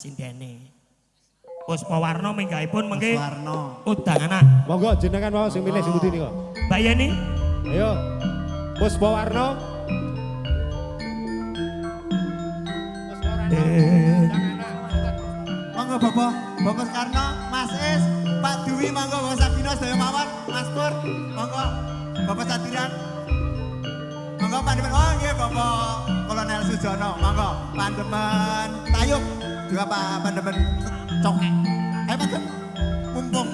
Sindene. Puspawarna minggahipun mengke undangan. Monggo jenengan mau sing milih sing pundi nika. Mbak Yeni. Ayo. Puspawarna. Monggo Bapak Soekarno, Mas Is, Pak Dwi, monggo Bapak Sabino, sedaya mawon, Mas Pur, monggo Bapak Satiran. Monggo Pandemen, oh nggih Bapak Kolonel Sujono, monggo Pandemen Tayub, juga Pak Pandemen Cokek. Ayo Pak, mumpung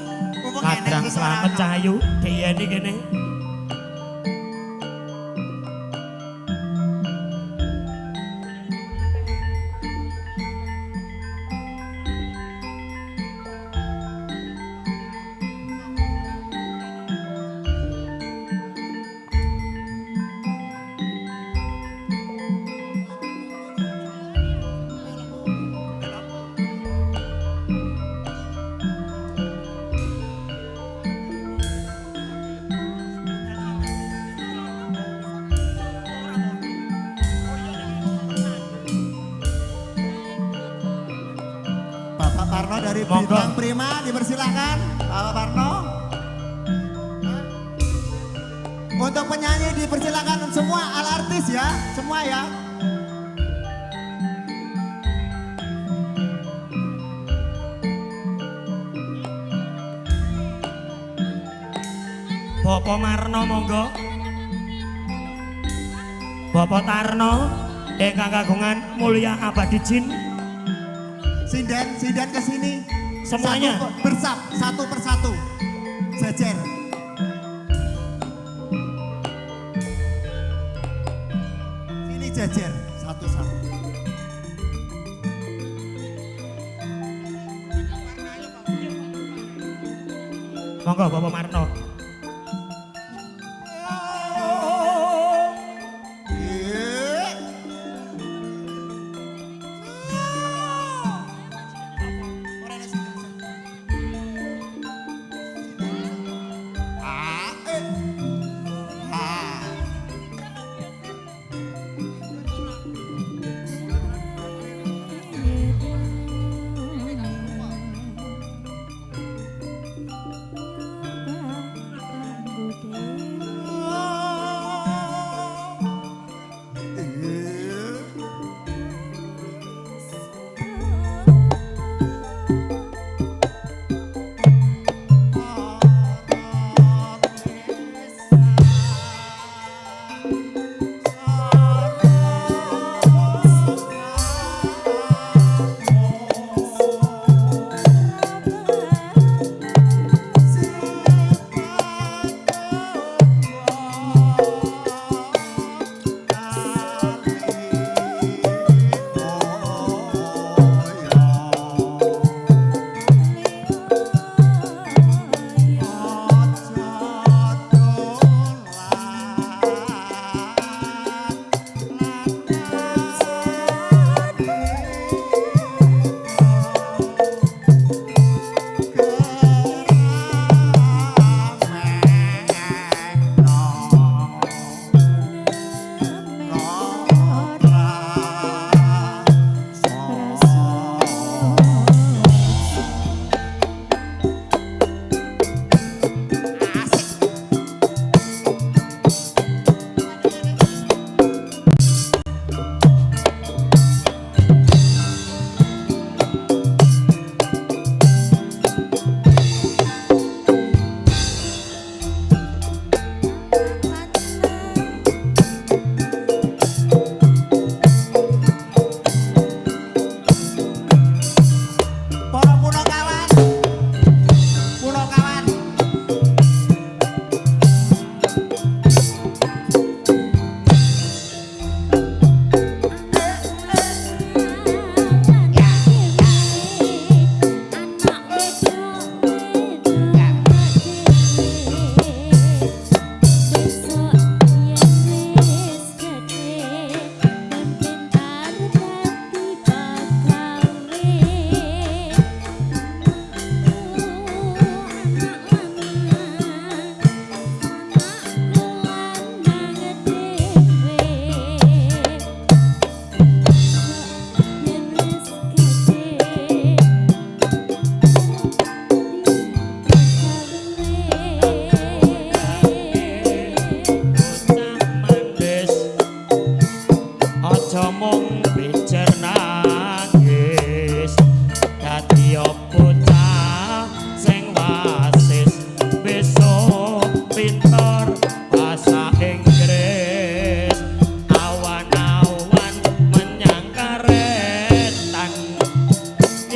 Kadang Slamet Cahayu, Deyeni kene. Bapak Parno dari Bintang Prima, dipersilakan Bapak Parno. Untuk penyanyi dipersilakan semua, al artis ya, semua ya. Bapak Marno monggo. Bapak Tarno ingkang kagungan mulya abadi jin. Sinden ke sini. Semuanya Satu persatu. Jajar. Sini jajar satu-satu. Monggo Bapak Marno.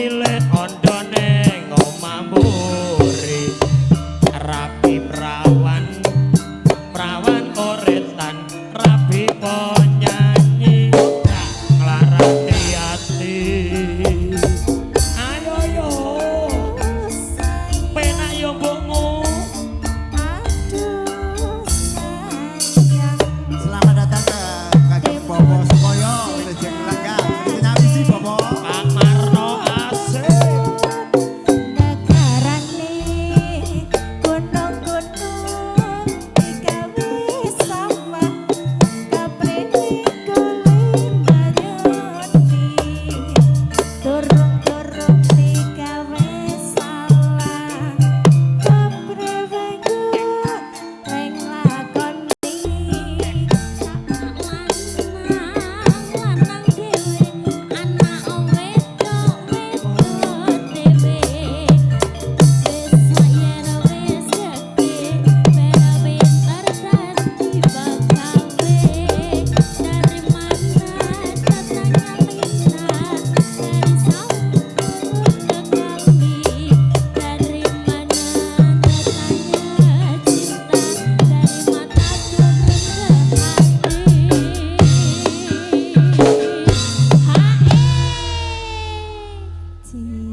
cilik ondone ngomah mburi rapi prawan prawan oretan rapi penyanyi nglarati ati ayo yo penak yo mbokmu Selamat datang ke Kakek Bobo Sukoyo, Wilujeng Lenggah. Ini nyawisi Bobo. Pak Marno asik Cinta